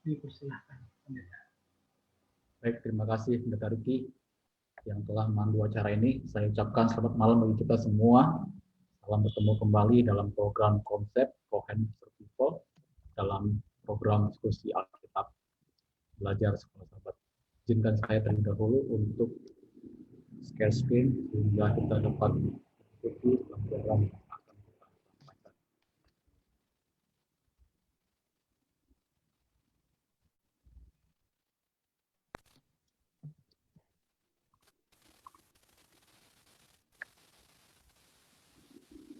Dipersilahkan. Baik, terima kasih Pendeta Riki yang telah memandu acara ini. Saya ucapkan selamat malam bagi kita semua. Salam bertemu kembali dalam program konsep Kohen Survival dalam program diskusi Alkitab belajar sekolah sahabat. Izinkan saya terlebih dahulu untuk share screen sehingga kita dapat mengikuti pelajaran yang akan kita sampaikan.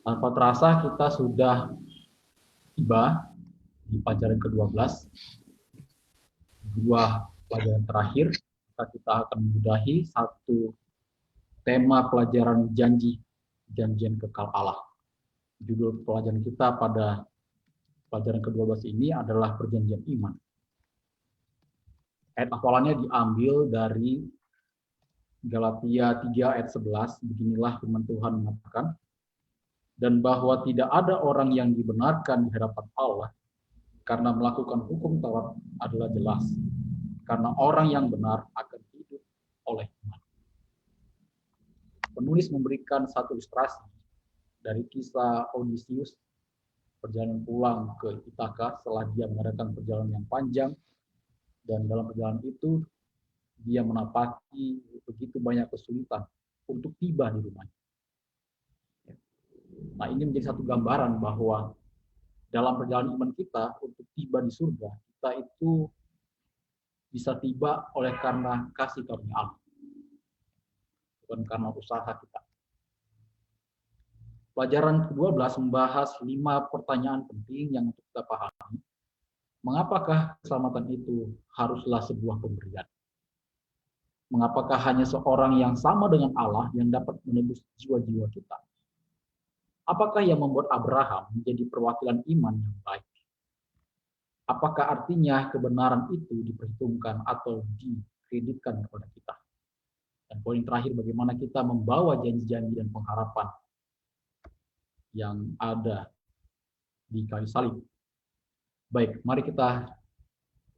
Tanpa terasa kita sudah tiba di pelajaran ke-12, dua pelajaran terakhir. Kita akan menyudahi satu tema pelajaran janjian kekal Allah. Judul pelajaran kita pada pelajaran ke-12 ini adalah perjanjian iman. Ayat hafalannya diambil dari Galatia 3 ayat 11. Beginilah firman Tuhan mengatakan, dan bahwa tidak ada orang yang dibenarkan di hadapan Allah karena melakukan hukum Taurat adalah jelas. Karena orang yang benar akan hidup oleh iman. Penulis memberikan satu ilustrasi dari kisah Odysseus perjalanan pulang ke Ithaka setelah dia mengadakan perjalanan yang panjang, dan dalam perjalanan itu dia menapaki begitu banyak kesulitan untuk tiba di rumahnya. Nah, ini menjadi satu gambaran bahwa dalam perjalanan iman kita untuk tiba di surga, kita itu bisa tiba oleh karena kasih karunia Allah, bukan karena usaha kita. Pelajaran ke-12 membahas 5 pertanyaan penting yang untuk kita pahami. Mengapakah keselamatan itu haruslah sebuah pemberian? Mengapakah hanya seorang yang sama dengan Allah yang dapat menebus jiwa-jiwa kita? Apakah yang membuat Abraham menjadi perwakilan iman yang baik? Apakah artinya kebenaran itu diperhitungkan atau dikreditkan kepada kita? Dan poin terakhir, bagaimana kita membawa janji-janji dan pengharapan yang ada di kayu salib. Baik, mari kita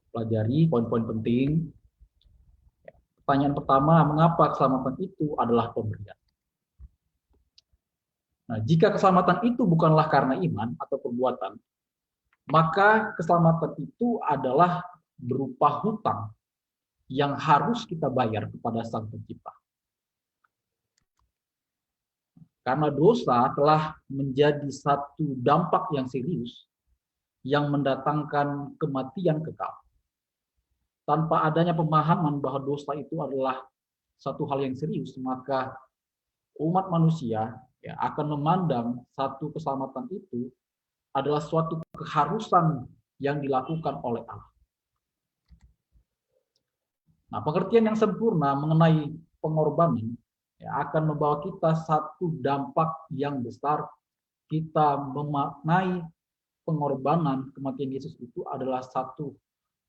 pelajari poin-poin penting. Pertanyaan pertama, mengapa keselamatan itu adalah pemberian? Nah, jika keselamatan itu bukanlah karena iman atau perbuatan, maka keselamatan itu adalah berupa hutang yang harus kita bayar kepada Sang Pencipta. Karena dosa telah menjadi satu dampak yang serius yang mendatangkan kematian kekal. Tanpa adanya pemahaman bahwa dosa itu adalah satu hal yang serius, maka umat manusia akan memandang satu keselamatan itu adalah suatu keharusan yang dilakukan oleh Allah. Nah, pengertian yang sempurna mengenai pengorbanan akan membawa kita satu dampak yang besar. Kita memaknai pengorbanan kematian Yesus itu adalah satu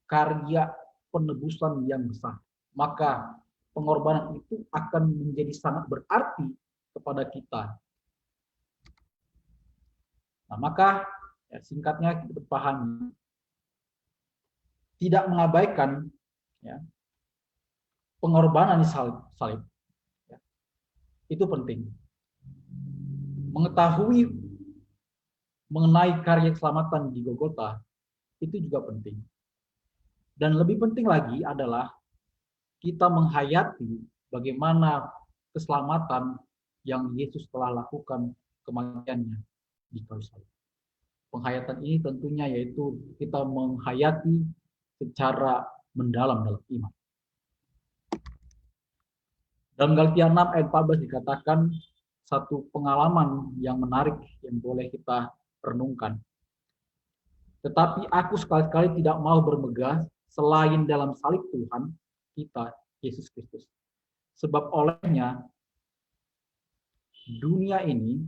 karya penebusan yang besar. Maka pengorbanan itu akan menjadi sangat berarti kepada kita. Nah, maka singkatnya kita pahami, tidak mengabaikan pengorbanan di salib itu penting. Mengetahui mengenai karya keselamatan di Golgota itu juga penting. Dan lebih penting lagi adalah kita menghayati bagaimana keselamatan yang Yesus telah lakukan kematiannya di kayu salib. Penghayatan ini tentunya yaitu kita menghayati secara mendalam dalam iman. Dalam Galatia 6 ayat 14 dikatakan satu pengalaman yang menarik yang boleh kita renungkan. Tetapi aku sekali-kali tidak mau bermegah selain dalam salib Tuhan kita, Yesus Kristus. Sebab olehnya dunia ini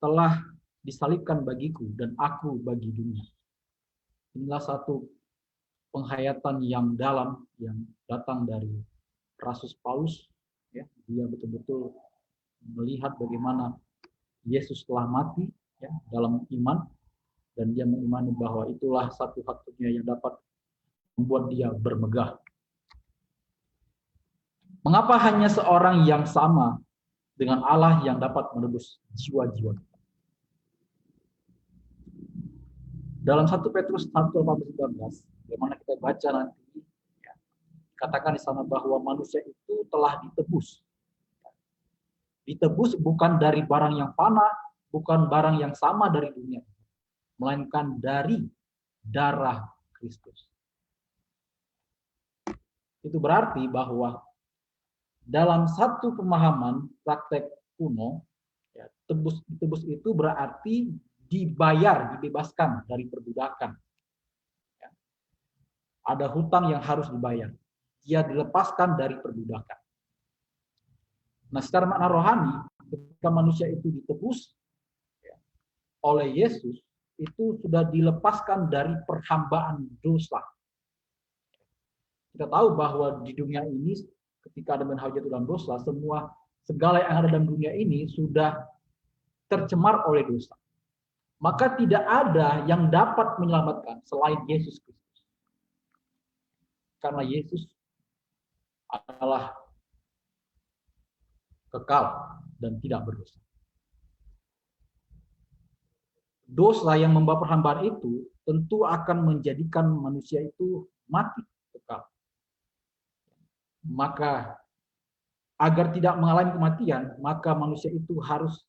telah disalibkan bagiku dan aku bagi dunia. Inilah satu penghayatan yang dalam yang datang dari Rasul Paulus. Dia betul-betul melihat bagaimana Yesus telah mati dalam iman, dan dia mengimani bahwa itulah satu-satunya yang dapat membuat dia bermegah. Mengapa hanya seorang yang sama dengan Allah yang dapat menebus jiwa-jiwa? Dalam 1 Petrus 1:18, bagaimana kita baca nanti, ya, katakan di sana bahwa manusia itu telah ditebus. Ditebus bukan dari barang yang fana, bukan barang yang sama dari dunia, melainkan dari darah Kristus. Itu berarti bahwa dalam satu pemahaman praktek kuno, ya, tebus itu berarti dibayar, dibebaskan dari perbudakan. Ya. Ada hutang yang harus dibayar. Dia dilepaskan dari perbudakan. Nah, secara makna rohani, ketika manusia itu ditebus ya, oleh Yesus, itu sudah dilepaskan dari perhambaan dosa. Kita tahu bahwa di dunia ini, ketika Adam dan Hawa jatuh dalam dosa, segala yang ada dalam dunia ini sudah tercemar oleh dosa. Maka tidak ada yang dapat menyelamatkan selain Yesus Kristus. Karena Yesus adalah kekal dan tidak berdosa. Dosa yang membawa perhambaan itu tentu akan menjadikan manusia itu mati kekal. Maka agar tidak mengalami kematian, maka manusia itu harus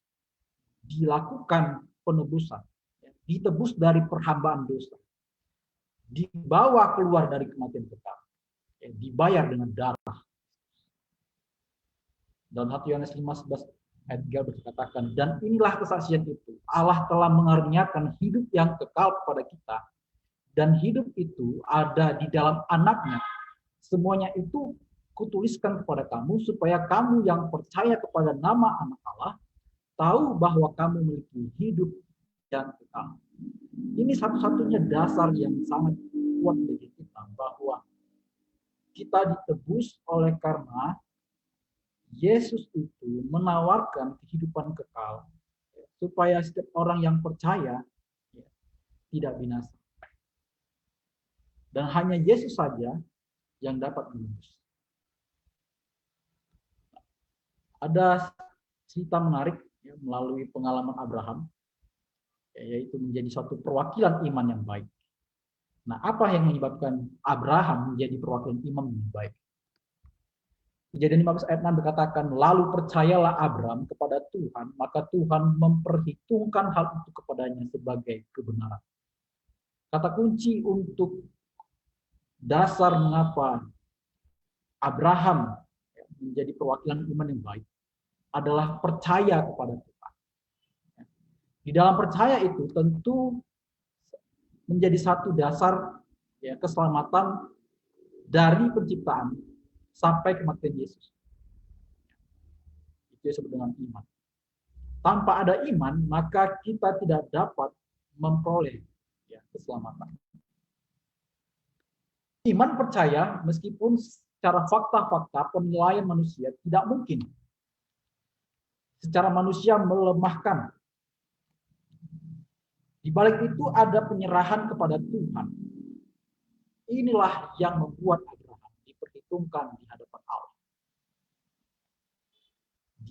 dilakukan penebusan, ditebus dari perhambaan dosa, dibawa keluar dari kematian kekal, dibayar dengan darah. Dalam 1 Yohanes 5:11 ayat 3 berkatakan, dan inilah kesaksian itu, Allah telah mengaruniakan hidup yang kekal kepada kita, dan hidup itu ada di dalam Anaknya. Semuanya itu kutuliskan kepada kamu, supaya kamu yang percaya kepada nama Anak Allah tahu bahwa kamu memiliki hidup yang kekal. Ini satu-satunya dasar yang sangat kuat bagi kita, bahwa kita ditebus oleh karena Yesus itu menawarkan kehidupan kekal, supaya setiap orang yang percaya tidak binasa. Dan hanya Yesus saja yang dapat menebus. Ada cerita menarik ya, melalui pengalaman Abraham, yaitu menjadi suatu perwakilan iman yang baik. Nah, apa yang menyebabkan Abraham menjadi perwakilan iman yang baik? Kejadian 15 ayat 6 berkatakan, lalu percayalah Abraham kepada Tuhan, maka Tuhan memperhitungkan hal itu kepadanya sebagai kebenaran. Kata kunci untuk dasar mengapa Abraham menjadi perwakilan iman yang baik adalah percaya kepada Tuhan. Di dalam percaya itu tentu menjadi satu dasar ya, keselamatan dari penciptaan sampai kematian Yesus. Itu disebut dengan iman. Tanpa ada iman, maka kita tidak dapat memperoleh ya, keselamatan. Iman percaya meskipun secara fakta-fakta penilaian manusia tidak mungkin. Secara manusia melemahkan. Di balik itu ada penyerahan kepada Tuhan. Inilah yang membuat Abraham diperhitungkan di hadapan Allah.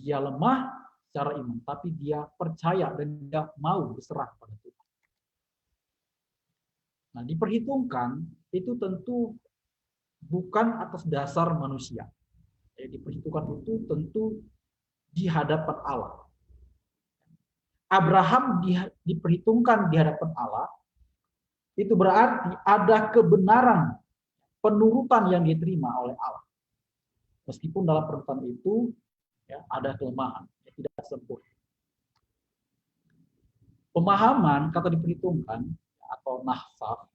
Dia lemah secara iman, tapi dia percaya dan dia mau berserah pada Tuhan. Nah, diperhitungkan itu tentu bukan atas dasar manusia. Diperhitungkan itu tentu di hadapan Allah. Abraham diperhitungkan di hadapan Allah, itu berarti ada kebenaran penurutan yang diterima oleh Allah. Meskipun dalam penurutan itu ya, ada kelemahan, ya, tidak sempurna. Pemahaman kata diperhitungkan atau nahsaf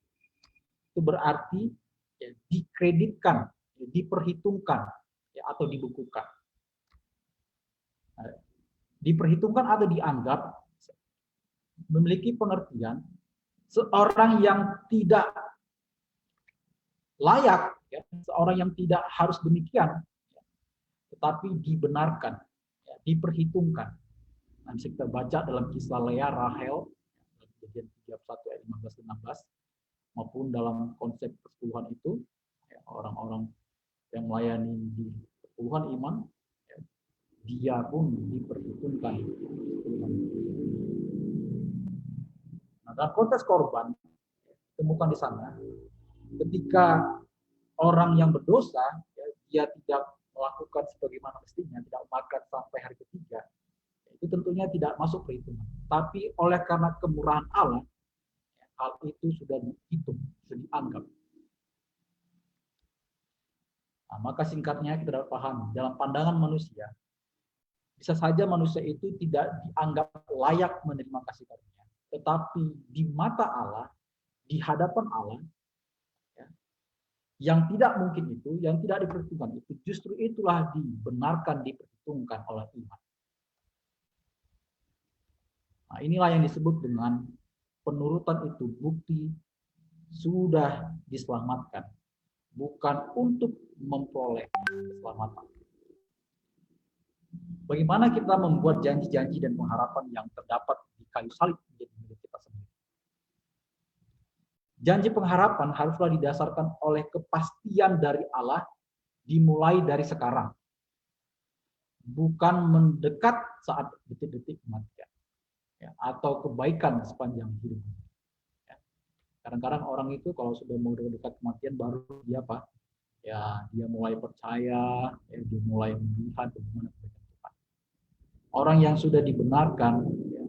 itu berarti ya, dikreditkan, ya, diperhitungkan ya, atau dibukukan. Nah, diperhitungkan atau dianggap memiliki pengertian seorang yang tidak layak, ya, seorang yang tidak harus demikian, ya, tetapi dibenarkan, ya, diperhitungkan. Nanti kita baca dalam kisah Lea, Rahel, Kejadian 31 ayat 15-16, maupun dalam konsep persepuluhan itu, ya, orang-orang yang melayani di persepuluhan iman, ya, dia pun diperhitungkan. Nah, dalam konteks korban, temukan di sana, ketika orang yang berdosa, ya, dia tidak melakukan sebagaimana mestinya, tidak makan sampai hari ketiga, itu tentunya tidak masuk perhitungan. Tapi oleh karena kemurahan Allah, hal itu sudah dihitung, sudah dianggap. Nah, maka singkatnya kita dapat paham, dalam pandangan manusia, bisa saja manusia itu tidak dianggap layak menerima kasih karunia. Tetapi di mata Allah, di hadapan Allah, ya, yang tidak mungkin itu, yang tidak diperhitungkan itu, justru itulah dibenarkan, diperhitungkan oleh iman. Nah, inilah yang disebut dengan penurutan itu bukti sudah diselamatkan, bukan untuk memperoleh keselamatan. Bagaimana kita membuat janji-janji dan pengharapan yang terdapat di kayu salib menjadi milik kita sendiri? Janji pengharapan haruslah didasarkan oleh kepastian dari Allah dimulai dari sekarang, bukan mendekat saat detik-detik kematian, ya, atau kebaikan sepanjang hidup. Ya. Kadang-kadang orang itu kalau sudah mau dekat kematian baru dia apa? Ya, dia mulai percaya, ya, dia mulai melihat bagaimana kebaikan Tuhan. Orang yang sudah dibenarkan, ya,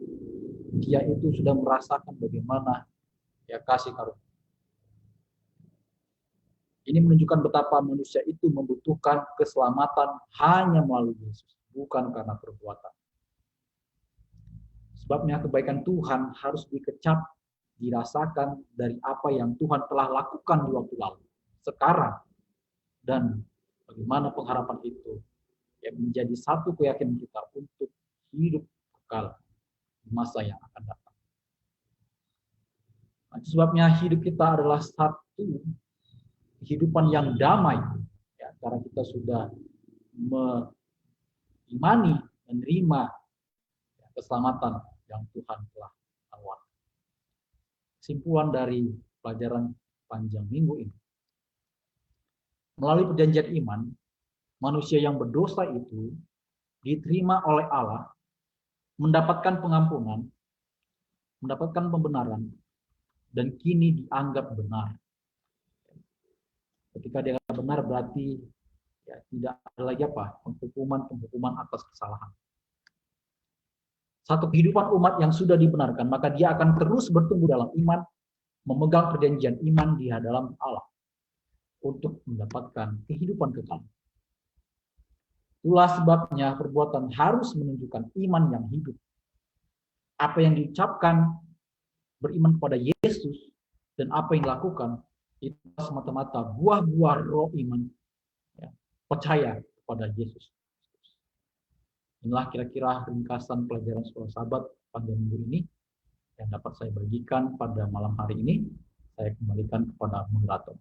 dia itu sudah merasakan bagaimana, ya, kasih karunia. Ini menunjukkan betapa manusia itu membutuhkan keselamatan hanya melalui Yesus, bukan karena perbuatan. Sebabnya kebaikan Tuhan harus dikecap, dirasakan dari apa yang Tuhan telah lakukan di waktu lalu, sekarang, dan bagaimana pengharapan itu yang menjadi satu keyakinan kita untuk hidup kekal di masa yang akan datang. Nah, itu sebabnya hidup kita adalah satu kehidupan yang damai, ya, karena kita sudah mengimani, menerima, ya, keselamatan yang Tuhan telah tawarkan. Kesimpulan dari pelajaran panjang minggu ini, melalui perjanjian iman, manusia yang berdosa itu diterima oleh Allah, mendapatkan pengampunan, mendapatkan pembenaran, dan kini dianggap benar. Ketika dia benar berarti, ya, tidak ada lagi apa? Penghukuman atas kesalahan. Satu kehidupan umat yang sudah dibenarkan, maka dia akan terus bertumbuh dalam iman, memegang perjanjian iman di dalam Allah untuk mendapatkan kehidupan kekal. Itulah sebabnya perbuatan harus menunjukkan iman yang hidup. Apa yang diucapkan beriman kepada Yesus dan apa yang dilakukan itu semata-mata buah-buah roh iman, ya, percaya kepada Yesus. Inilah kira-kira ringkasan pelajaran sekolah sahabat panjang minggu ini yang dapat saya bagikan pada malam hari ini. Saya kembalikan kepada moderator.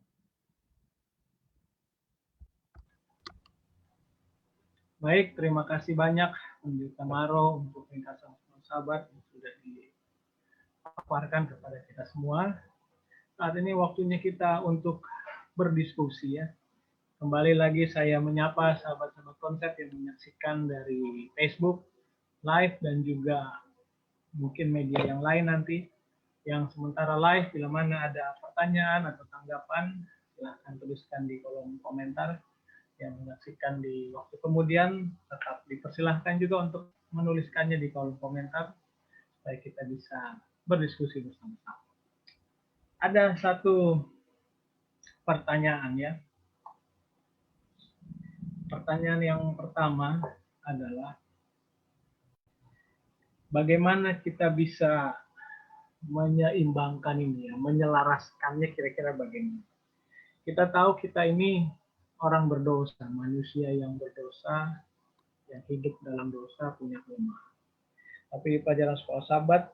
Baik, terima kasih banyak Pendeta Maro untuk ringkasan sekolah sahabat yang sudah dipaparkan kepada kita semua. Saat ini waktunya kita untuk berdiskusi, ya. Kembali lagi saya menyapa sahabat-sahabat konsep yang menyaksikan dari Facebook live dan juga mungkin media yang lain nanti. Yang sementara live, bila mana ada pertanyaan atau tanggapan, silahkan tuliskan di kolom komentar. Yang menyaksikan di waktu kemudian, tetap dipersilahkan juga untuk menuliskannya di kolom komentar, supaya kita bisa berdiskusi bersama-sama. Ada satu pertanyaan, ya. Pertanyaan yang pertama adalah, bagaimana kita bisa menyeimbangkan ini, ya, menyelaraskannya kira-kira bagaimana? Kita tahu kita ini orang berdosa, manusia yang berdosa, yang hidup dalam dosa, punya kelemahan. Tapi di pelajaran sekolah sahabat,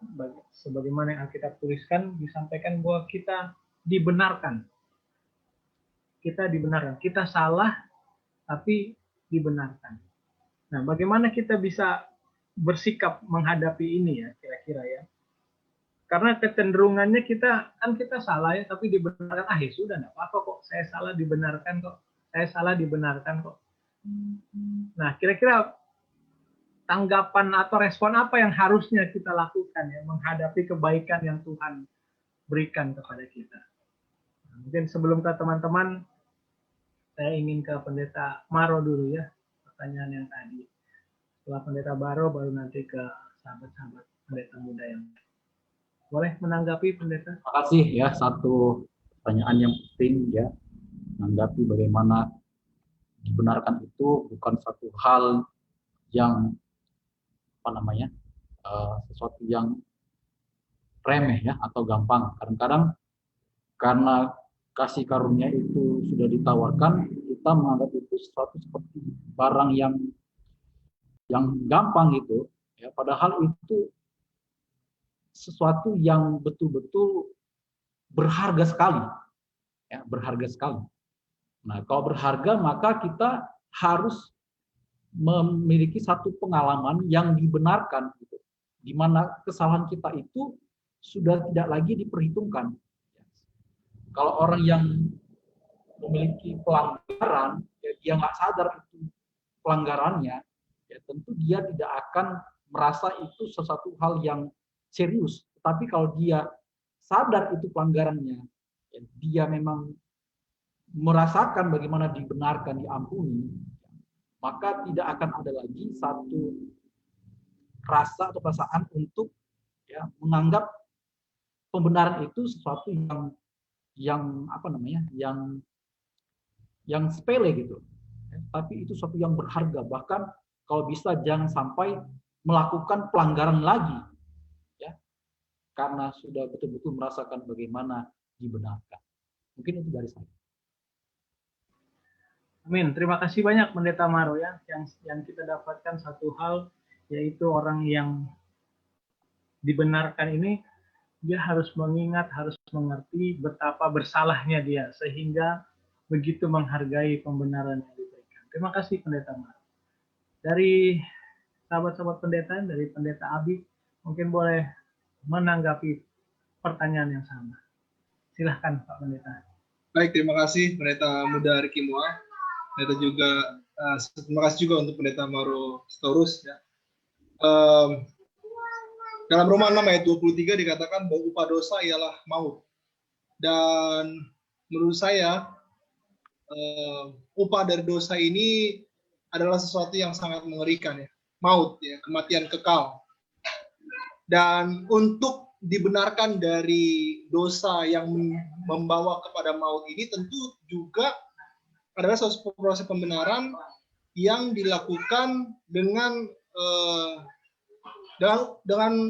sebagaimana yang Alkitab tuliskan, disampaikan bahwa kita dibenarkan. Kita dibenarkan. Kita salah, tapi dibenarkan. Nah, bagaimana kita bisa bersikap menghadapi ini, ya, kira-kira, ya? Karena kecenderungannya kita salah ya, tapi dibenarkan, ya sudah, enggak apa-apa kok, saya salah dibenarkan kok, saya salah dibenarkan kok. Nah, kira-kira tanggapan atau respon apa yang harusnya kita lakukan ya menghadapi kebaikan yang Tuhan berikan kepada kita. Nah, mungkin sebelum ke teman-teman, saya ingin ke Pendeta Maro dulu ya, pertanyaan yang tadi. Setelah Pendeta Maro, baru nanti ke sahabat-sahabat pendeta muda yang lain. Boleh menanggapi, Pendeta? Terima kasih ya, satu pertanyaan yang penting ya, menanggapi bagaimana dibenarkan itu bukan satu hal yang sesuatu yang remeh ya atau gampang. Kadang-kadang karena kasih karunia itu sudah ditawarkan, kita menganggap itu sesuatu seperti barang yang gampang gitu ya, padahal itu sesuatu yang betul-betul berharga sekali ya, berharga sekali. Nah, kalau berharga maka kita harus memiliki satu pengalaman yang dibenarkan gitu, di mana kesalahan kita itu sudah tidak lagi diperhitungkan. Kalau orang yang memiliki pelanggaran, ya dia nggak sadar itu pelanggarannya, ya tentu dia tidak akan merasa itu sesuatu hal yang serius. Tapi kalau dia sadar itu pelanggarannya, ya dia memang merasakan bagaimana dibenarkan, diampuni, maka tidak akan ada lagi satu rasa atau perasaan untuk ya menganggap pembenaran itu sesuatu yang yang sepele gitu. Tapi itu sesuatu yang berharga, bahkan kalau bisa jangan sampai melakukan pelanggaran lagi ya, karena sudah betul-betul merasakan bagaimana dibenarkan. Mungkin itu dari saya. Amin. Terima kasih banyak Pendeta Maro ya, yang kita dapatkan satu hal, yaitu orang yang dibenarkan ini dia harus mengingat, harus mengerti betapa bersalahnya dia, sehingga begitu menghargai pembenaran yang diberikan. Terima kasih Pendeta Maro. Dari sahabat-sahabat pendeta, dari Pendeta Abi, mungkin boleh menanggapi pertanyaan yang sama. Silahkan Pak Pendeta. Baik, terima kasih Pendeta Muda Riki Moa. Pendeta juga, terima kasih juga untuk Pendeta Maro Storus ya. Dalam Roma 6 ayat 23 dikatakan bahwa upah dosa ialah maut. Dan menurut saya upah dari dosa ini adalah sesuatu yang sangat mengerikan ya, maut ya, kematian kekal. Dan untuk dibenarkan dari dosa yang membawa kepada maut ini tentu juga adalah suatu proses pembenaran yang dilakukan dengan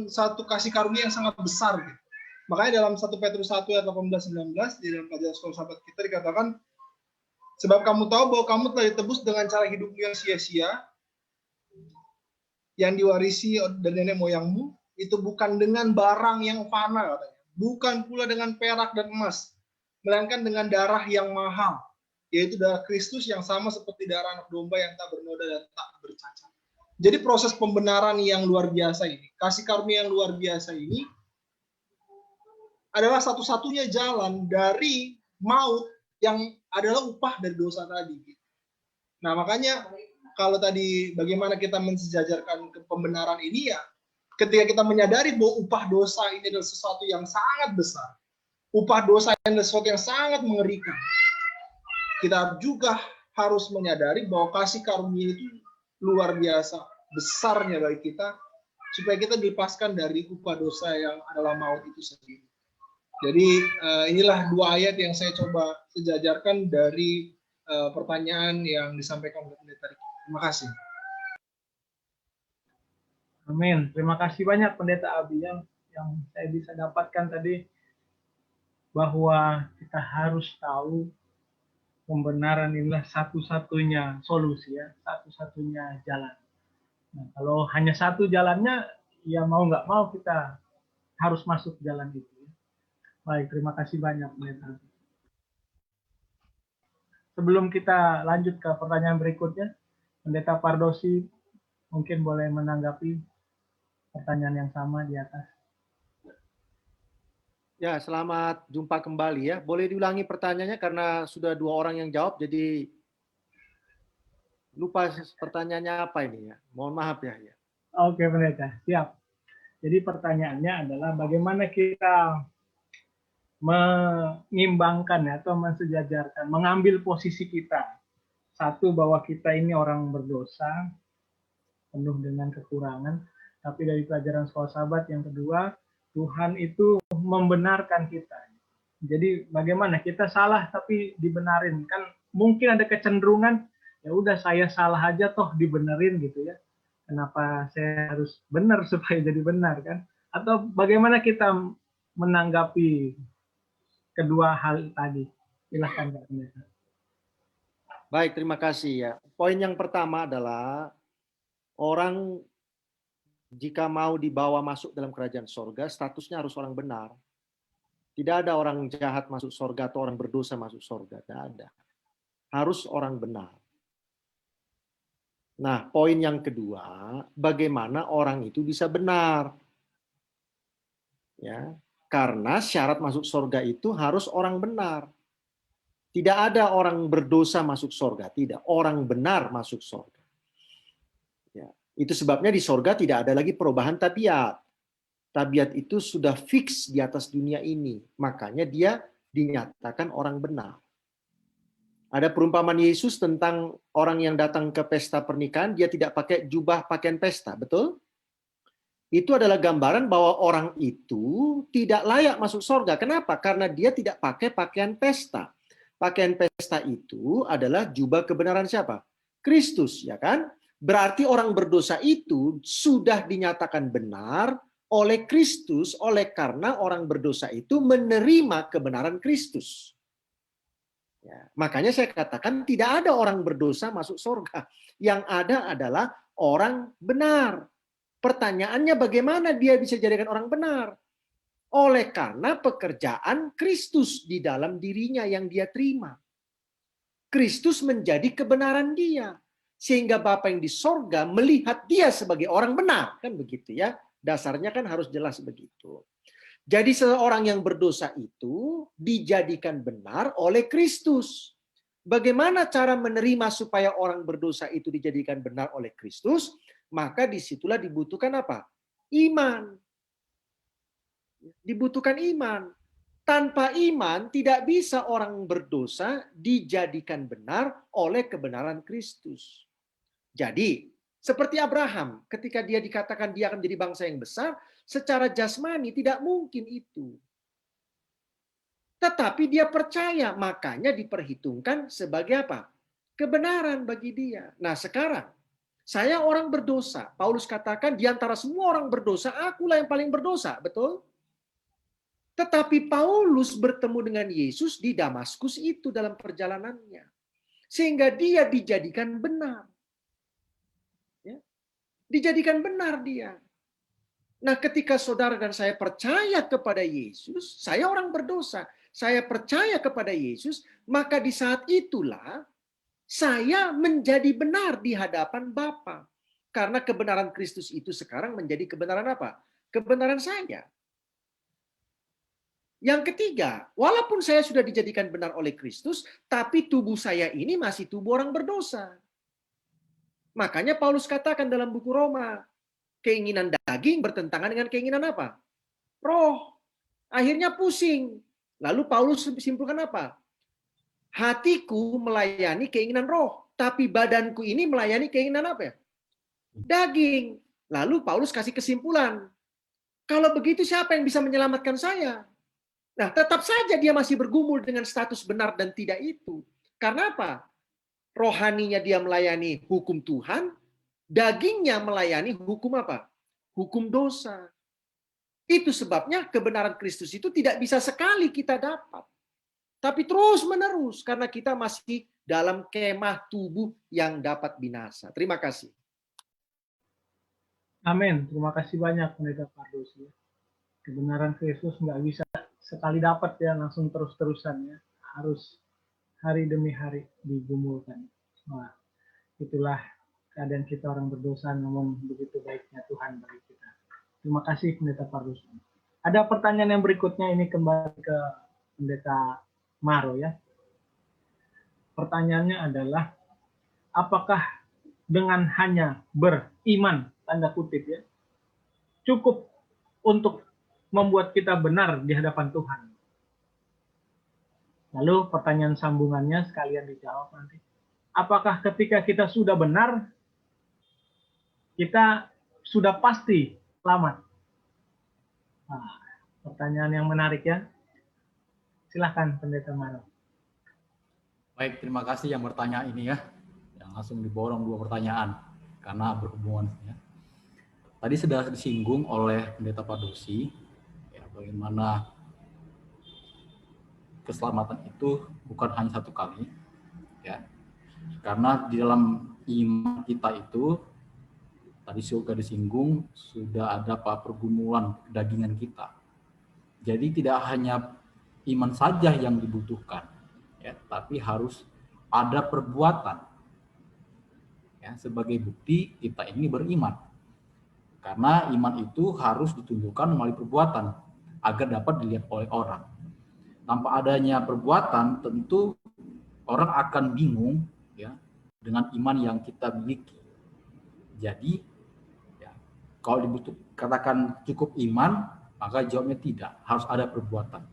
satu kasih karunia yang sangat besar. Gitu. Makanya dalam 1 Petrus 1 ayat 18-19 di dalam pelajaran sekolah sahabat kita dikatakan, sebab kamu tahu bahwa kamu telah ditebus dengan cara hidupmu yang sia-sia, yang diwarisi dari nenek moyangmu, itu bukan dengan barang yang fana, katanya. Bukan pula dengan perak dan emas, melainkan dengan darah yang mahal, yaitu darah Kristus yang sama seperti darah anak domba yang tak bernoda dan tak bercacat. Jadi proses pembenaran yang luar biasa ini, kasih karunia yang luar biasa ini, adalah satu-satunya jalan dari maut yang adalah upah dari dosa tadi. Nah makanya kalau tadi bagaimana kita mensejajarkan pembenaran ini ya, ketika kita menyadari bahwa upah dosa ini adalah sesuatu yang sangat besar, upah dosa ini adalah sesuatu yang sangat mengerikan, kita juga harus menyadari bahwa kasih karunia itu luar biasa besarnya bagi kita, supaya kita dilepaskan dari upah dosa yang adalah maut itu sendiri. Jadi inilah dua ayat yang saya coba sejajarkan dari pertanyaan yang disampaikan oleh Pendeta Riki. Terima kasih. Amin. Terima kasih banyak Pendeta Abi yang saya bisa dapatkan tadi, bahwa kita harus tahu pembenaran inilah satu-satunya solusi ya, satu-satunya jalan. Nah, kalau hanya satu jalannya, ya mau nggak mau kita harus masuk jalan itu. Baik, terima kasih banyak Pendeta. Sebelum kita lanjut ke pertanyaan berikutnya, Pendeta Pardosi mungkin boleh menanggapi pertanyaan yang sama di atas. Ya, selamat jumpa kembali ya. Boleh diulangi pertanyaannya karena sudah 2 orang yang jawab, jadi lupa pertanyaannya apa ini ya. Mohon maaf ya. Oke, pendeta, siap. Jadi pertanyaannya adalah bagaimana kita mengimbangkan atau mensejajarkan, mengambil posisi kita. Satu, bahwa kita ini orang berdosa, penuh dengan kekurangan. Tapi dari pelajaran sekolah sahabat yang kedua, Tuhan itu membenarkan kita. Jadi bagaimana kita salah tapi dibenarin, kan mungkin ada kecenderungan ya udah saya salah aja toh dibenerin gitu ya, kenapa saya harus benar supaya jadi benar kan, atau bagaimana kita menanggapi kedua hal tadi. Silahkan Kak Pendeta. Baik, terima kasih ya. Poin yang pertama adalah orang jika mau dibawa masuk dalam kerajaan sorga, statusnya harus orang benar. Tidak ada orang jahat masuk sorga atau orang berdosa masuk sorga. Tidak ada. Harus orang benar. Nah, poin yang kedua, bagaimana orang itu bisa benar? Ya, karena syarat masuk sorga itu harus orang benar. Tidak ada orang berdosa masuk sorga. Tidak. Orang benar masuk sorga. Ya, itu sebabnya di sorga tidak ada lagi perubahan tabiat. Tabiat itu sudah fix di atas dunia ini. Makanya dia dinyatakan orang benar. Ada perumpamaan Yesus tentang orang yang datang ke pesta pernikahan, dia tidak pakai jubah pakaian pesta, betul? Itu adalah gambaran bahwa orang itu tidak layak masuk surga. Kenapa? Karena dia tidak pakai pakaian pesta. Pakaian pesta itu adalah jubah kebenaran siapa? Kristus, ya kan? Berarti orang berdosa itu sudah dinyatakan benar oleh Kristus, oleh karena orang berdosa itu menerima kebenaran Kristus. Ya, makanya saya katakan tidak ada orang berdosa masuk surga. Yang ada adalah orang benar. Pertanyaannya bagaimana dia bisa jadikan orang benar? Oleh karena pekerjaan Kristus di dalam dirinya yang dia terima. Kristus menjadi kebenaran dia. Sehingga Bapa yang di sorga melihat dia sebagai orang benar. Kan begitu ya. Dasarnya kan harus jelas begitu. Jadi seorang yang berdosa itu dijadikan benar oleh Kristus. Bagaimana cara menerima supaya orang berdosa itu dijadikan benar oleh Kristus? Maka disitulah dibutuhkan apa? Iman. Dibutuhkan iman. Tanpa iman tidak bisa orang berdosa dijadikan benar oleh kebenaran Kristus. Jadi, seperti Abraham, ketika dia dikatakan dia akan menjadi bangsa yang besar, secara jasmani tidak mungkin itu. Tetapi dia percaya, makanya diperhitungkan sebagai apa? Kebenaran bagi dia. Nah sekarang, saya orang berdosa. Paulus katakan, di antara semua orang berdosa, akulah yang paling berdosa. Betul? Tetapi Paulus bertemu dengan Yesus di Damaskus itu dalam perjalanannya. Sehingga dia dijadikan benar. Dijadikan benar dia. Nah, ketika saudara dan saya percaya kepada Yesus, saya orang berdosa, saya percaya kepada Yesus, maka di saat itulah saya menjadi benar di hadapan Bapa. Karena kebenaran Kristus itu sekarang menjadi kebenaran apa? Kebenaran saya. Yang ketiga, walaupun saya sudah dijadikan benar oleh Kristus, tapi tubuh saya ini masih tubuh orang berdosa. Makanya Paulus katakan dalam buku Roma, keinginan daging bertentangan dengan keinginan apa? Roh. Akhirnya pusing. Lalu Paulus simpulkan apa? Hatiku melayani keinginan roh, tapi badanku ini melayani keinginan apa? Daging. Lalu Paulus kasih kesimpulan. Kalau begitu siapa yang bisa menyelamatkan saya? Nah, tetap saja dia masih bergumul dengan status benar dan tidak itu. Karena apa? Rohaninya dia melayani hukum Tuhan, dagingnya melayani hukum apa? Hukum dosa. Itu sebabnya kebenaran Kristus itu tidak bisa sekali kita dapat. Tapi terus-menerus karena kita masih dalam kemah tubuh yang dapat binasa. Terima kasih. Amin. Terima kasih banyak Pendeta Pardos. Kebenaran Kristus nggak bisa sekali dapat ya langsung terus-terusan ya. Harus hari demi hari digumulkan. Nah, itulah keadaan kita orang berdosa, namun begitu baiknya Tuhan bagi kita. Terima kasih Pendeta Pardos. Ada pertanyaan yang berikutnya, ini kembali ke Pendeta Maro ya. Pertanyaannya adalah, apakah dengan hanya beriman, tanda kutip ya, cukup untuk membuat kita benar di hadapan Tuhan? Lalu pertanyaan sambungannya sekalian dijawab nanti. Apakah ketika kita sudah benar, kita sudah pasti selamat? Nah, pertanyaan yang menarik ya. Silahkan Pendeta Maro. Baik, terima kasih yang bertanya ini ya. Yang langsung diborong dua pertanyaan karena berhubungan ya. Tadi sudah disinggung oleh Pendeta Padosi ya, bagaimana keselamatan itu bukan hanya satu kali ya. Karena di dalam iman kita itu tadi juga disinggung sudah ada pergumulan kedagingan kita. Jadi tidak hanya iman saja yang dibutuhkan ya, tapi harus ada perbuatan ya, sebagai bukti kita ini beriman. Karena iman itu harus ditunjukkan melalui perbuatan agar dapat dilihat oleh orang. Tanpa adanya perbuatan tentu orang akan bingung ya dengan iman yang kita miliki. Jadi ya, kalau dibutuhkan katakan cukup iman, maka jawabnya tidak, harus ada perbuatan.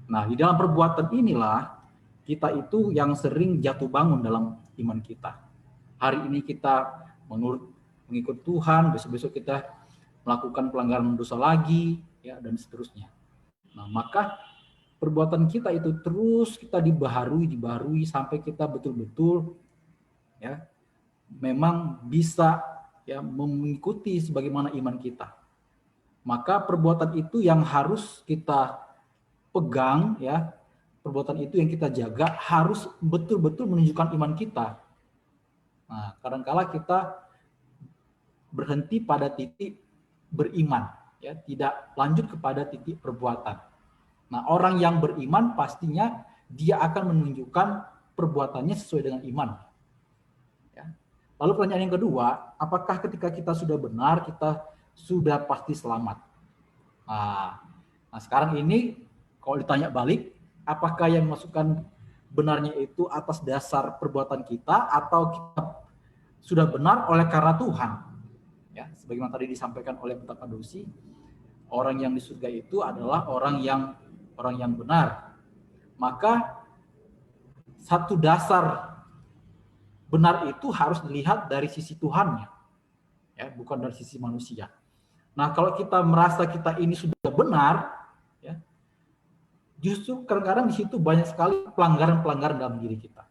Nah, di dalam perbuatan inilah kita itu yang sering jatuh bangun dalam iman kita. Hari ini kita mengikut Tuhan, besok-besok kita melakukan pelanggaran dosa lagi, ya, dan seterusnya. Nah, maka perbuatan kita itu terus kita dibaharui sampai kita betul-betul ya memang bisa ya mengikuti sebagaimana iman kita. Maka perbuatan itu yang harus kita pegang ya, perbuatan itu yang kita jaga harus betul-betul menunjukkan iman kita. Nah, kadang-kala kita berhenti pada titik beriman ya, tidak lanjut kepada titik perbuatan. Nah, orang yang beriman pastinya dia akan menunjukkan perbuatannya sesuai dengan iman. Ya. Lalu pertanyaan yang kedua, apakah ketika kita sudah benar, kita sudah pasti selamat? Nah, sekarang ini kalau ditanya balik, apakah yang masukkan benarnya itu atas dasar perbuatan kita atau kita sudah benar oleh karena Tuhan? Ya, sebagaimana tadi disampaikan oleh Pendeta Padosi, orang yang di surga itu adalah orang yang benar. Maka satu dasar benar itu harus dilihat dari sisi Tuhannya, ya, bukan dari sisi manusia. Nah, kalau kita merasa kita ini sudah benar, ya, justru kadang-kadang di situ banyak sekali pelanggaran-pelanggaran dalam diri kita.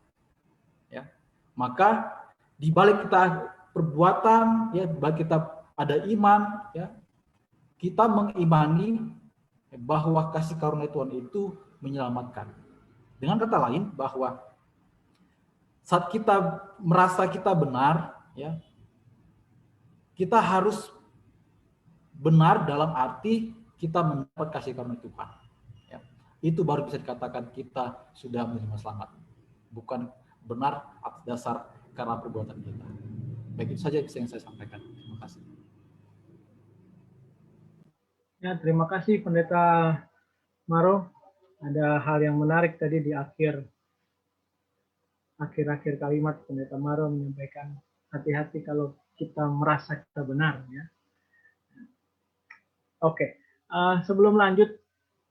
Ya, maka di balik kita perbuatan, ya, balik kita ada iman, ya, kita mengimani bahwa kasih karunia Tuhan itu menyelamatkan. Dengan kata lain, bahwa saat kita merasa kita benar, ya, kita harus benar dalam arti kita mendapat kasih karunia Tuhan. Ya, itu baru bisa dikatakan kita sudah menerima selamat. Bukan benar atas dasar karena perbuatan kita. Baik, itu saja yang saya sampaikan. Terima kasih. Ya, terima kasih Pendeta Maro. Ada hal yang menarik tadi di akhir kalimat Pendeta Maro menyampaikan hati-hati kalau kita merasa kita benar. Ya. Oke, sebelum lanjut,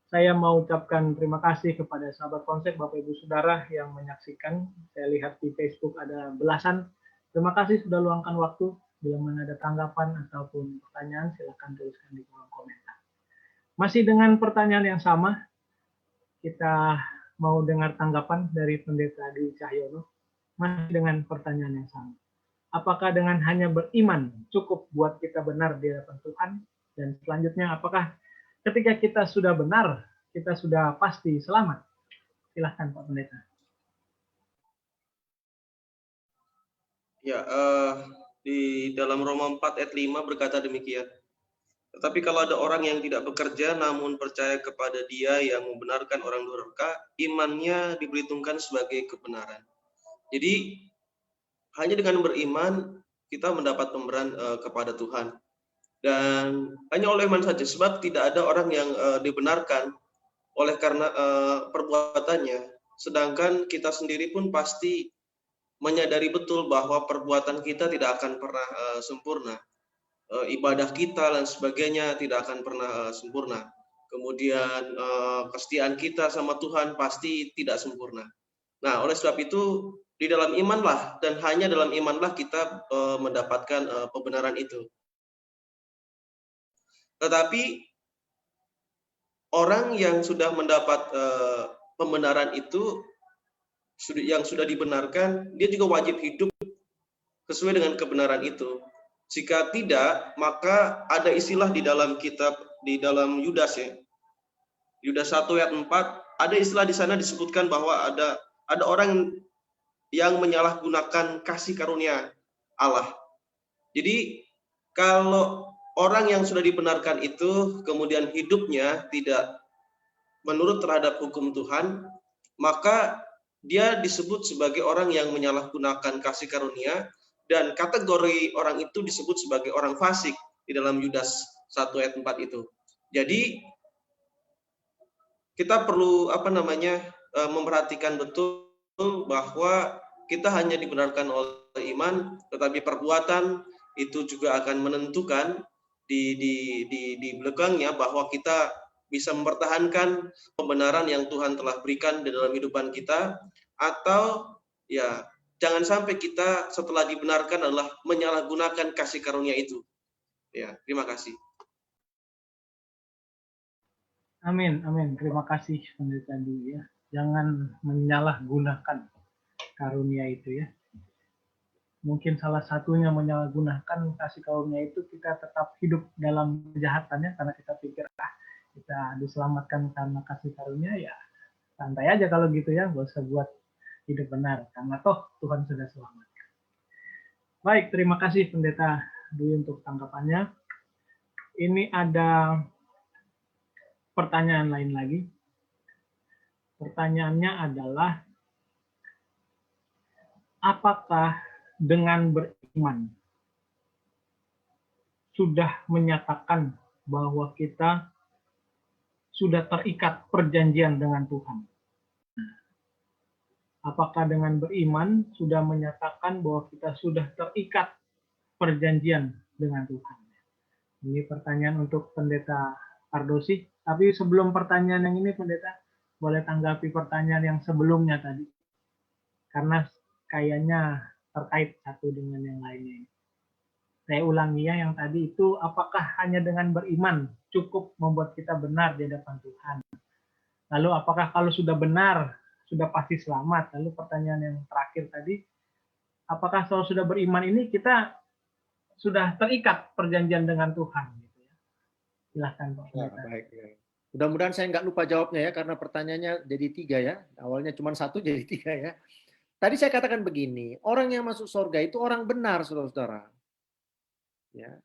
saya mau ucapkan terima kasih kepada sahabat konsep, Bapak Ibu Saudara yang menyaksikan. Saya lihat di Facebook ada belasan. Terima kasih sudah luangkan waktu. Bila mana ada tanggapan ataupun pertanyaan, silakan tuliskan di kolom komentar. Masih dengan pertanyaan yang sama, kita mau dengar tanggapan dari Pendeta Dwi Cahyono. Masih dengan pertanyaan yang sama. Apakah dengan hanya beriman cukup buat kita benar di hadapan Tuhan? Dan selanjutnya, apakah ketika kita sudah benar, kita sudah pasti selamat? Silahkan Pak Pendeta. Ya, di dalam Roma 4 ayat 5 berkata demikian. Tetapi kalau ada orang yang tidak bekerja namun percaya kepada Dia yang membenarkan orang durhaka, imannya diperhitungkan sebagai kebenaran. Jadi hanya dengan beriman kita mendapat pemberian kepada Tuhan. dan hanya oleh iman saja, sebab tidak ada orang yang dibenarkan oleh karena perbuatannya, sedangkan kita sendiri pun pasti menyadari betul bahwa perbuatan kita tidak akan pernah sempurna. Ibadah kita dan sebagainya tidak akan pernah sempurna. Kemudian kesetiaan kita sama Tuhan pasti tidak sempurna. Nah, oleh sebab itu di dalam imanlah dan hanya dalam imanlah kita mendapatkan pembenaran itu. Tetapi orang yang sudah mendapat pembenaran itu, yang sudah dibenarkan, dia juga wajib hidup sesuai dengan kebenaran itu. Jika tidak, maka ada istilah di dalam kitab, di dalam Yudas ya, Yudas 1 ayat 4, ada istilah di sana disebutkan bahwa ada orang yang menyalahgunakan kasih karunia Allah. Jadi kalau orang yang sudah dibenarkan itu kemudian hidupnya tidak menurut terhadap hukum Tuhan, maka dia disebut sebagai orang yang menyalahgunakan kasih karunia, dan kategori orang itu disebut sebagai orang fasik di dalam Yudas 1 ayat 4 itu. Jadi kita perlu memperhatikan betul bahwa kita hanya dibenarkan oleh iman, tetapi perbuatan itu juga akan menentukan di belakangnya bahwa kita bisa mempertahankan pembenaran yang Tuhan telah berikan di dalam kehidupan kita, atau ya jangan sampai kita setelah dibenarkan adalah menyalahgunakan kasih karunia itu. Ya, terima kasih. Amin, amin. Terima kasih Pendeta Dwi ya. Jangan menyalahgunakan karunia itu ya. Mungkin salah satunya menyalahgunakan kasih karunia itu, kita tetap hidup dalam kejahatannya karena kita pikir kita diselamatkan karena kasih karunia, ya santai aja kalau gitu ya, gak usah buat hidup benar karena toh Tuhan sudah selamatkan. Baik, terima kasih Pendeta Dwi untuk tanggapannya. Ini ada pertanyaan lain lagi. Pertanyaannya adalah, apakah dengan beriman sudah menyatakan bahwa kita sudah terikat perjanjian dengan Tuhan? Apakah dengan beriman sudah menyatakan bahwa kita sudah terikat perjanjian dengan Tuhan? Ini pertanyaan untuk Pendeta Cardosi. Tapi sebelum pertanyaan yang ini, Pendeta, boleh tanggapi pertanyaan yang sebelumnya tadi. Karena kayaknya terkait satu dengan yang lainnya. Saya ulangi ya, yang tadi itu, apakah hanya dengan beriman cukup membuat kita benar di hadapan Tuhan? Lalu apakah kalau sudah benar, sudah pasti selamat? Lalu pertanyaan yang terakhir tadi, apakah kalau sudah beriman ini kita sudah terikat perjanjian dengan Tuhan? Gitu ya. Silahkan Pak. Ya, baik. Mudah-mudahan saya nggak lupa jawabnya ya, karena pertanyaannya jadi 3 ya. Awalnya cuma 1 jadi 3 ya. Tadi saya katakan begini, orang yang masuk surga itu orang benar, saudara-saudara. Ya.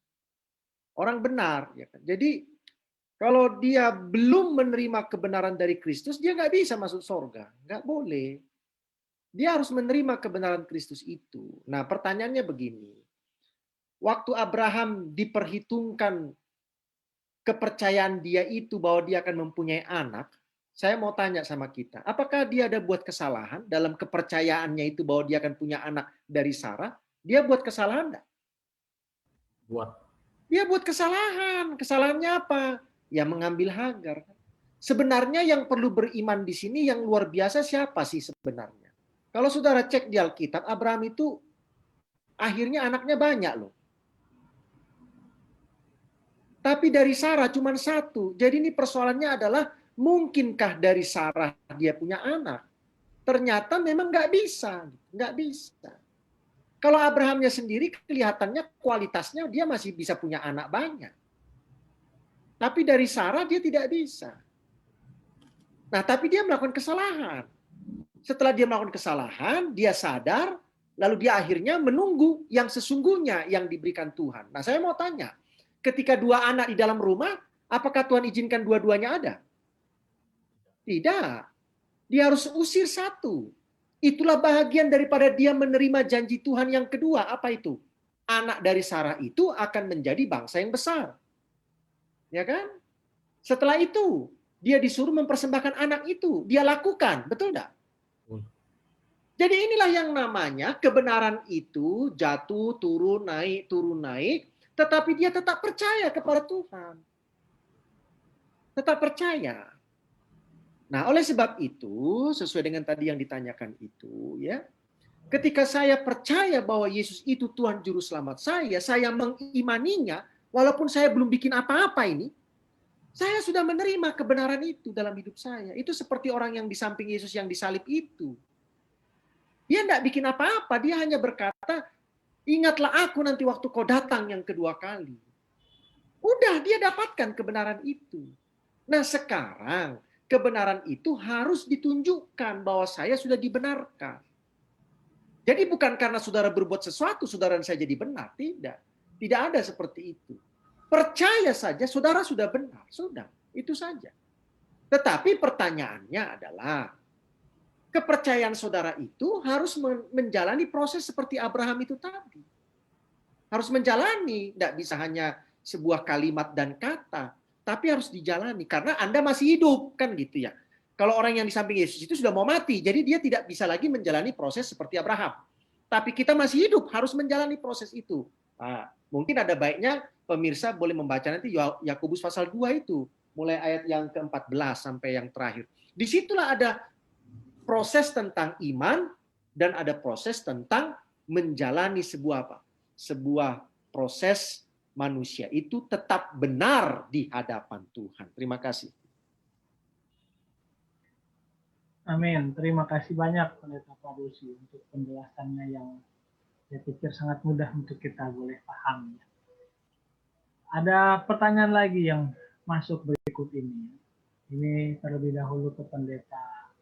Orang benar. Ya kan? Jadi kalau dia belum menerima kebenaran dari Kristus, dia nggak bisa masuk surga. Nggak boleh. Dia harus menerima kebenaran Kristus itu. Nah, pertanyaannya begini. Waktu Abraham diperhitungkan kepercayaan dia itu bahwa dia akan mempunyai anak, saya mau tanya sama kita, apakah dia ada buat kesalahan dalam kepercayaannya itu bahwa dia akan punya anak dari Sarah? Dia buat kesalahan enggak? Buat. Dia buat kesalahan. Kesalahannya apa? Ya mengambil Hagar. Sebenarnya yang perlu beriman di sini yang luar biasa siapa sih sebenarnya? Kalau saudara cek di Alkitab, Abraham itu akhirnya anaknya banyak loh. Tapi dari Sarah cuma 1. Jadi ini persoalannya adalah, mungkinkah dari Sarah dia punya anak? Ternyata memang nggak bisa. Nggak bisa. Kalau Abrahamnya sendiri kelihatannya kualitasnya dia masih bisa punya anak banyak. Tapi dari Sarah dia tidak bisa. Nah, tapi dia melakukan kesalahan. Setelah dia melakukan kesalahan, dia sadar, lalu dia akhirnya menunggu yang sesungguhnya yang diberikan Tuhan. Nah, saya mau tanya, ketika 2 anak di dalam rumah, apakah Tuhan izinkan dua-duanya ada? Tidak. Dia harus usir 1. Itulah bahagian daripada dia menerima janji Tuhan yang kedua. Apa itu? anak dari Sarah itu akan menjadi bangsa yang besar. Ya kan? Setelah itu, dia disuruh mempersembahkan anak itu. Dia lakukan, betul enggak? Jadi inilah yang namanya kebenaran itu jatuh, turun, naik, tetapi dia tetap percaya kepada Tuhan. Tetap percaya. Nah, oleh sebab itu, sesuai dengan tadi yang ditanyakan itu, ya, ketika saya percaya bahwa Yesus itu Tuhan Juru Selamat saya mengimaninya, walaupun saya belum bikin apa-apa ini, saya sudah menerima kebenaran itu dalam hidup saya. Itu seperti orang yang di samping Yesus yang disalib itu. Dia tidak bikin apa-apa, dia hanya berkata, ingatlah aku nanti waktu kau datang yang kedua kali. Udah, dia dapatkan kebenaran itu. Nah sekarang, kebenaran itu harus ditunjukkan bahwa saya sudah dibenarkan. Jadi bukan karena saudara berbuat sesuatu, saudara saya jadi benar. Tidak. Tidak ada seperti itu. Percaya saja, saudara sudah benar. Sudah, itu saja. Tetapi pertanyaannya adalah, kepercayaan saudara itu harus menjalani proses seperti Abraham itu tadi. Harus menjalani, tidak bisa hanya sebuah kalimat dan kata, tapi harus dijalani karena Anda masih hidup, kan gitu ya. Kalau orang yang di samping Yesus itu sudah mau mati, jadi dia tidak bisa lagi menjalani proses seperti Abraham. Tapi kita masih hidup, harus menjalani proses itu. Nah, mungkin ada baiknya pemirsa boleh membaca nanti Yakobus pasal 2 itu, mulai ayat yang ke-14 sampai yang terakhir. Disitulah ada proses tentang iman dan ada proses tentang menjalani sebuah apa? Sebuah proses manusia itu tetap benar di hadapan Tuhan. Terima kasih. Amin. Terima kasih banyak Pendeta Parusi untuk penjelasannya yang saya pikir sangat mudah untuk kita boleh paham. Ada pertanyaan lagi yang masuk berikut ini. Ini terlebih dahulu ke Pendeta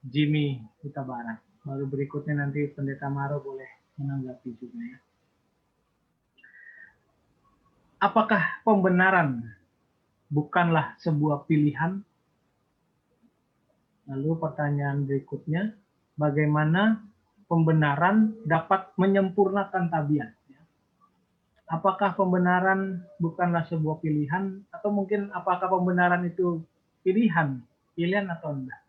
Jimmy Huta Barat. Baru berikutnya nanti Pendeta Maro boleh menanggapi juga ya. Apakah pembenaran bukanlah sebuah pilihan? Lalu pertanyaan berikutnya, bagaimana pembenaran dapat menyempurnakan tabiat? Apakah pembenaran bukanlah sebuah pilihan? Atau mungkin apakah pembenaran itu pilihan atau enggak?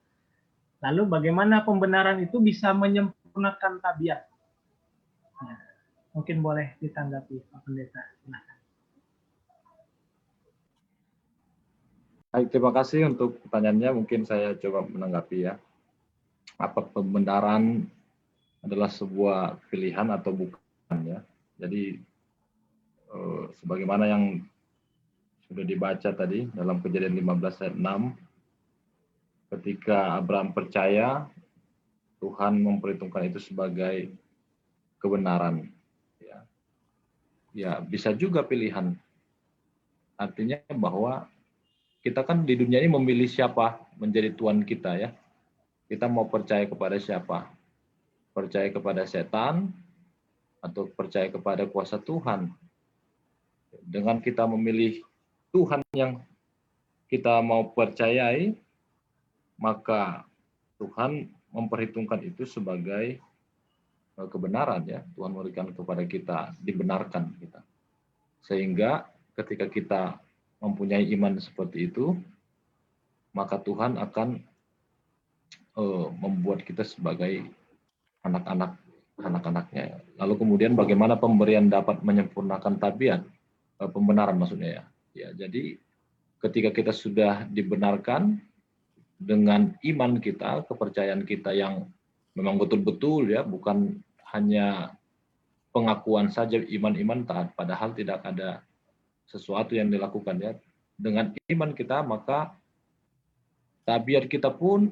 Lalu bagaimana pembenaran itu bisa menyempurnakan tabiat? Ya, mungkin boleh ditanggapi Pak Pendeta. Silakan. Baik, terima kasih untuk pertanyaannya. Mungkin saya coba menanggapi ya. Apa pembenaran adalah sebuah pilihan atau bukan ya? Jadi sebagaimana yang sudah dibaca tadi dalam Kejadian 15 ayat 6, ketika Abraham percaya, Tuhan memperhitungkan itu sebagai kebenaran. Ya, bisa juga pilihan. Artinya bahwa kita kan di dunia ini memilih siapa menjadi Tuhan kita ya. Kita mau percaya kepada siapa? Percaya kepada setan atau percaya kepada kuasa Tuhan? Dengan kita memilih Tuhan yang kita mau percayai, maka Tuhan memperhitungkan itu sebagai kebenaran ya. Tuhan memberikan kepada kita, dibenarkan kita. Sehingga ketika kita mempunyai iman seperti itu, maka Tuhan akan membuat kita sebagai anak-anaknya. Lalu kemudian bagaimana pemberian dapat menyempurnakan tabiat, pembenaran maksudnya ya. Ya, jadi ketika kita sudah dibenarkan dengan iman kita, kepercayaan kita yang memang betul-betul ya, bukan hanya pengakuan saja iman-iman taat, padahal tidak ada sesuatu yang dilakukan ya. Dengan iman kita, maka tabiat kita pun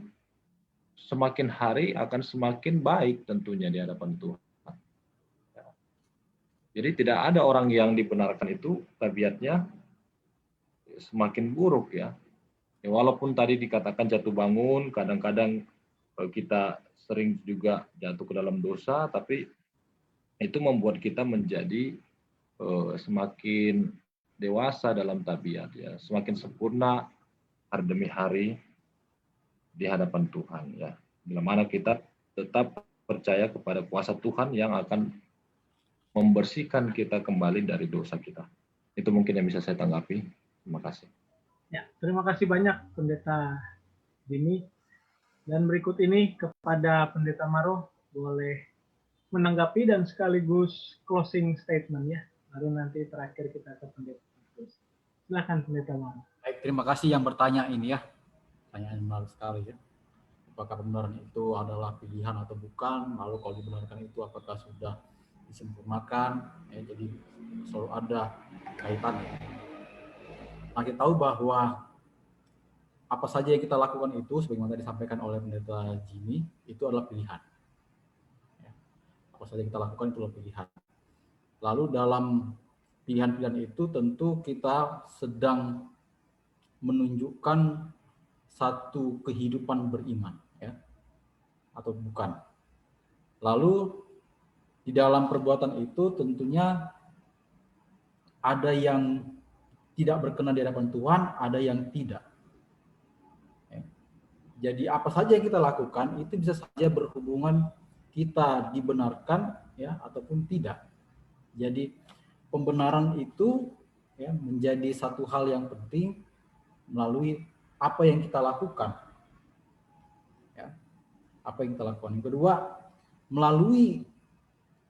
semakin hari akan semakin baik tentunya di hadapan Tuhan. Jadi tidak ada orang yang dibenarkan itu tabiatnya semakin buruk ya. Ya, walaupun tadi dikatakan jatuh bangun, kadang-kadang kita sering juga jatuh ke dalam dosa, tapi itu membuat kita menjadi semakin dewasa dalam tabiat ya, semakin sempurna hari demi hari di hadapan Tuhan ya. Bila mana kita tetap percaya kepada kuasa Tuhan yang akan membersihkan kita kembali dari dosa kita. Itu mungkin yang bisa saya tanggapi. Terima kasih. Ya, terima kasih banyak Pendeta Jimmy. Dan berikut ini kepada Pendeta Maro boleh menanggapi dan sekaligus closing statement ya. Baru nanti terakhir kita ke Pendeta. Silakan Pendeta Maro. Baik, terima kasih yang bertanya ini ya. Pertanyaan menarik sekali ya. Apakah pembenaran itu adalah pilihan atau bukan? Lalu kalau dibenarkan itu apakah sudah disempurnakan? Ya, jadi selalu ada kaitannya. Nah, kita tahu bahwa apa saja yang kita lakukan itu, sebagaimana disampaikan oleh Pendeta Jimmy, itu adalah pilihan. Ya, apa saja yang kita lakukan itu adalah pilihan. Lalu dalam pilihan-pilihan itu tentu kita sedang menunjukkan satu kehidupan beriman, ya, atau bukan. Lalu di dalam perbuatan itu tentunya ada yang tidak berkenan di hadapan Tuhan, ada yang tidak. Ya. Jadi apa saja yang kita lakukan itu bisa saja berhubungan kita dibenarkan, ya, ataupun tidak. Jadi pembenaran itu ya menjadi satu hal yang penting melalui apa yang kita lakukan, ya, apa yang kita lakukan. Yang kedua, melalui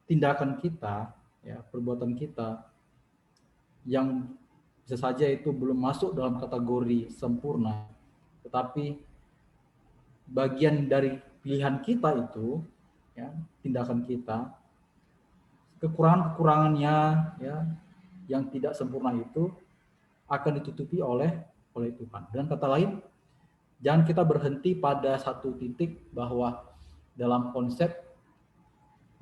tindakan kita, ya, perbuatan kita yang bisa saja itu belum masuk dalam kategori sempurna, tetapi bagian dari pilihan kita itu, ya, tindakan kita, kekurangan-kekurangannya, ya, yang tidak sempurna itu akan ditutupi oleh Tuhan. Dengan kata lain, jangan kita berhenti pada satu titik bahwa dalam konsep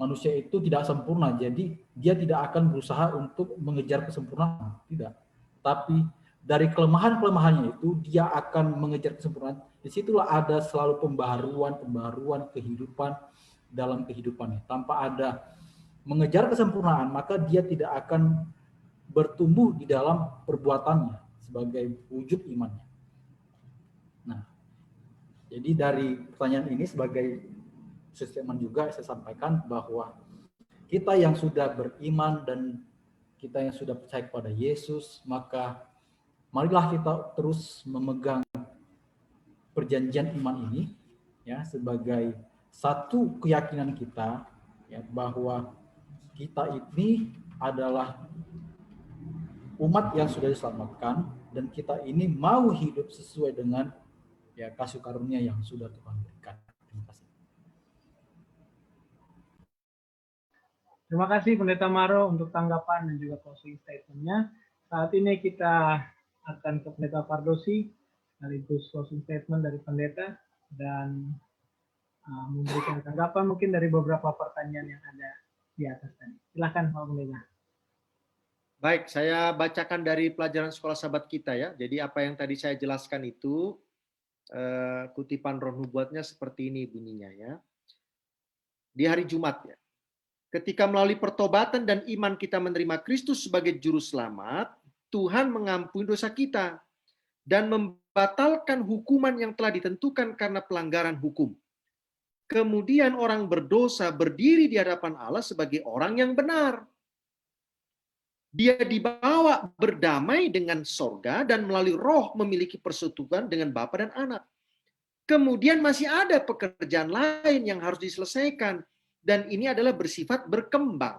manusia itu tidak sempurna, jadi dia tidak akan berusaha untuk mengejar kesempurnaan, tidak. Tapi dari kelemahan-kelemahannya itu dia akan mengejar kesempurnaan. Disitulah ada selalu pembaharuan kehidupan dalam kehidupannya. Tanpa ada mengejar kesempurnaan, maka dia tidak akan bertumbuh di dalam perbuatannya sebagai wujud imannya. Nah, jadi dari pertanyaan ini sebagai statement juga saya sampaikan bahwa kita yang sudah beriman dan kita yang sudah percaya kepada Yesus, maka marilah kita terus memegang perjanjian iman ini, ya, sebagai satu keyakinan kita, ya, bahwa kita ini adalah umat yang sudah diselamatkan dan kita ini mau hidup sesuai dengan, ya, kasih karunia yang sudah Tuhan berikan. Terima kasih. Terima kasih Pendeta Maro untuk tanggapan dan juga closing statement-nya. Saat ini kita akan ke Pendeta Pardosi, sekaligus closing statement dari Pendeta dan memberikan tanggapan mungkin dari beberapa pertanyaan yang ada di atas tadi. Silakan Pak Pendeta. Baik, saya bacakan dari pelajaran sekolah sahabat kita ya. Jadi apa yang tadi saya jelaskan itu kutipan roh nubuatnya seperti ini bunyinya ya. Di hari Jumat ya. Ketika melalui pertobatan dan iman kita menerima Kristus sebagai juru selamat, Tuhan mengampuni dosa kita dan membatalkan hukuman yang telah ditentukan karena pelanggaran hukum. Kemudian orang berdosa berdiri di hadapan Allah sebagai orang yang benar. Dia dibawa berdamai dengan sorga dan melalui roh memiliki persekutuan dengan Bapa dan Anak. Kemudian masih ada pekerjaan lain yang harus diselesaikan. Dan ini adalah bersifat berkembang.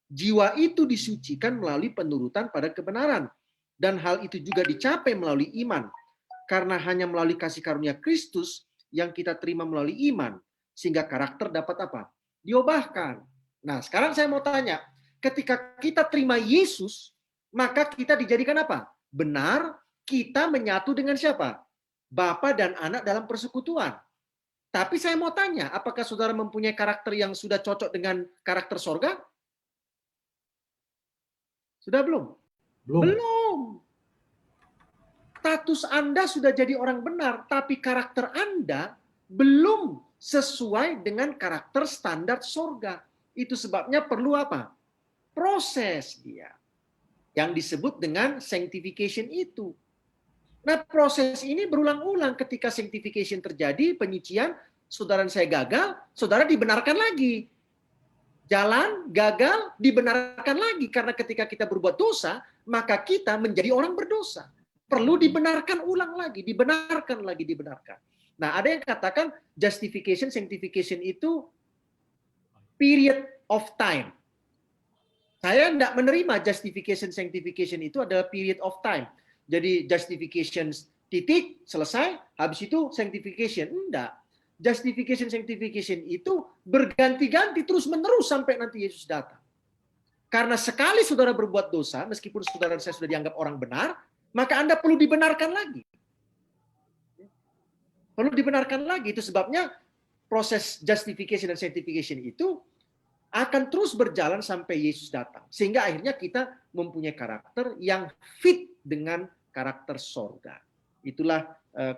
Jiwa itu disucikan melalui penurutan pada kebenaran. Dan hal itu juga dicapai melalui iman. Karena hanya melalui kasih karunia Kristus yang kita terima melalui iman. Sehingga karakter dapat apa? Diubahkan. Nah, sekarang saya mau tanya. Ketika kita terima Yesus, maka kita dijadikan apa? Benar, kita menyatu dengan siapa? Bapa dan Anak dalam persekutuan. Tapi saya mau tanya, apakah saudara mempunyai karakter yang sudah cocok dengan karakter sorga? Sudah belum? Belum. Status Anda sudah jadi orang benar, tapi karakter Anda belum sesuai dengan karakter standar sorga. Itu sebabnya perlu apa? Proses dia yang disebut dengan sanctification itu. Nah, proses ini berulang-ulang. Ketika sanctification terjadi, penyucian, saudara saya gagal, saudara dibenarkan lagi. jalan, gagal, dibenarkan lagi. Karena ketika kita berbuat dosa, maka kita menjadi orang berdosa. Perlu dibenarkan ulang lagi, dibenarkan lagi, dibenarkan. Nah, ada yang katakan justification, sanctification itu period of time. Saya tidak menerima justification, sanctification itu adalah period of time. Jadi justification titik, selesai, habis itu sanctification. Enggak. Justification, sanctification itu berganti-ganti terus-menerus sampai nanti Yesus datang. Karena sekali saudara berbuat dosa, meskipun saudara dan saya sudah dianggap orang benar, maka Anda perlu dibenarkan lagi. Perlu dibenarkan lagi. Itu sebabnya proses justification dan sanctification itu akan terus berjalan sampai Yesus datang. Sehingga akhirnya kita mempunyai karakter yang fit dengan karakter sorga. Itulah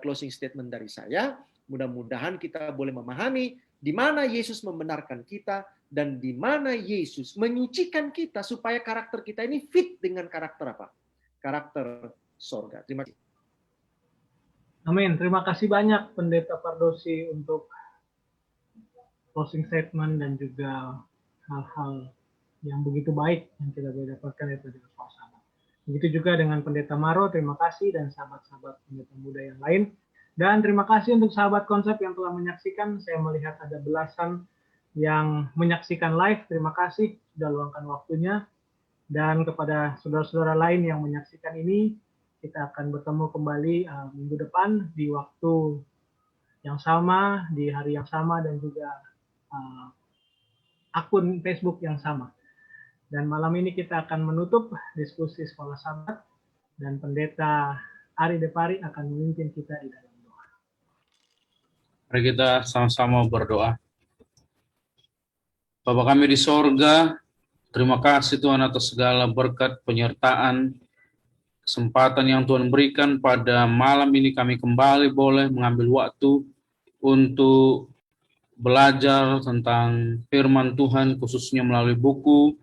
closing statement dari saya. Mudah-mudahan kita boleh memahami di mana Yesus membenarkan kita dan di mana Yesus menyucikan kita supaya karakter kita ini fit dengan karakter apa? Karakter sorga. Terima kasih. Amin. Terima kasih banyak Pendeta Pardosi untuk closing statement dan juga hal-hal yang begitu baik yang kita boleh dapatkan dari suasana. Begitu juga dengan Pendeta Maro, terima kasih, dan sahabat-sahabat pendeta muda yang lain. Dan terima kasih untuk sahabat konsep yang telah menyaksikan. Saya melihat ada belasan yang menyaksikan live. Terima kasih sudah luangkan waktunya. Dan kepada saudara-saudara lain yang menyaksikan ini, kita akan bertemu kembali minggu depan di waktu yang sama, di hari yang sama, dan juga akun Facebook yang sama. Dan malam ini kita akan menutup diskusi Sekolah Sabat, dan Pendeta Ari Depari akan memimpin kita di dalam doa. Mari kita sama-sama berdoa. Bapa kami di sorga, terima kasih Tuhan atas segala berkat, penyertaan, kesempatan yang Tuhan berikan pada malam ini. Kami kembali boleh mengambil waktu untuk belajar tentang firman Tuhan, khususnya melalui buku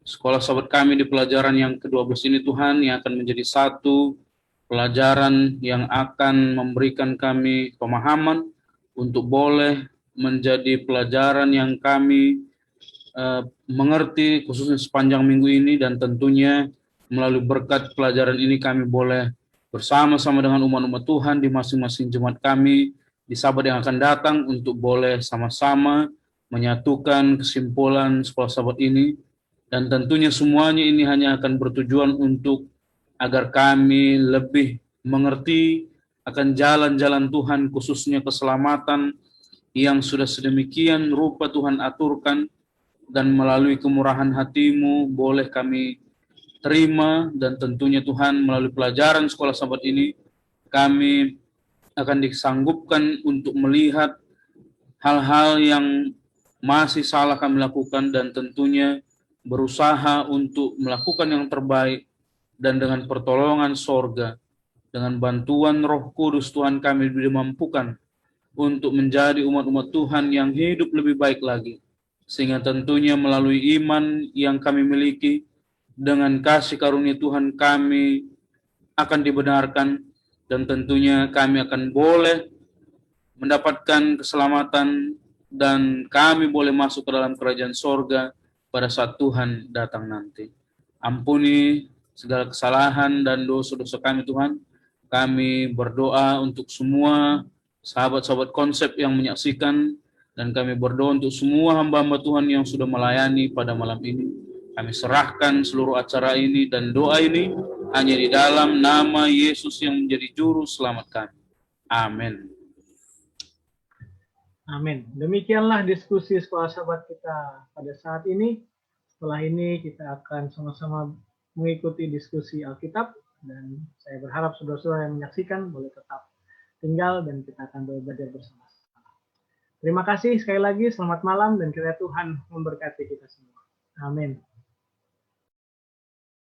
Sekolah Sabat kami di pelajaran yang ke-12 ini Tuhan, yang akan menjadi satu pelajaran yang akan memberikan kami pemahaman untuk boleh menjadi pelajaran yang kami mengerti khususnya sepanjang minggu ini, dan tentunya melalui berkat pelajaran ini kami boleh bersama-sama dengan umat-umat Tuhan di masing-masing jemaat kami di Sabat yang akan datang untuk boleh sama-sama menyatukan kesimpulan Sekolah Sabat ini. Dan tentunya semuanya ini hanya akan bertujuan untuk agar kami lebih mengerti akan jalan-jalan Tuhan, khususnya keselamatan yang sudah sedemikian rupa Tuhan aturkan, dan melalui kemurahan hati-Mu boleh kami terima. Dan tentunya Tuhan, melalui pelajaran Sekolah Sabat ini kami akan disanggupkan untuk melihat hal-hal yang masih salah kami lakukan, dan tentunya berusaha untuk melakukan yang terbaik. Dan dengan pertolongan sorga, dengan bantuan Roh Kudus Tuhan, kami dimampukan untuk menjadi umat-umat Tuhan yang hidup lebih baik lagi. Sehingga tentunya melalui iman yang kami miliki, dengan kasih karunia Tuhan kami akan dibenarkan, dan tentunya kami akan boleh mendapatkan keselamatan, dan kami boleh masuk ke dalam kerajaan sorga pada saat Tuhan datang nanti. Ampuni segala kesalahan dan dosa-dosa kami Tuhan. Kami berdoa untuk semua sahabat-sahabat konsep yang menyaksikan, dan kami berdoa untuk semua hamba-hamba Tuhan yang sudah melayani pada malam ini. Kami serahkan seluruh acara ini dan doa ini hanya di dalam nama Yesus yang menjadi juru selamat kami. Amin. Amin. Demikianlah diskusi Sekolah Sabat kita pada saat ini. Setelah ini kita akan sama-sama mengikuti diskusi Alkitab, dan saya berharap saudara-saudara yang menyaksikan boleh tetap tinggal dan kita akan belajar bersama-sama. Terima kasih sekali lagi, selamat malam, dan kiranya Tuhan memberkati kita semua. Amin.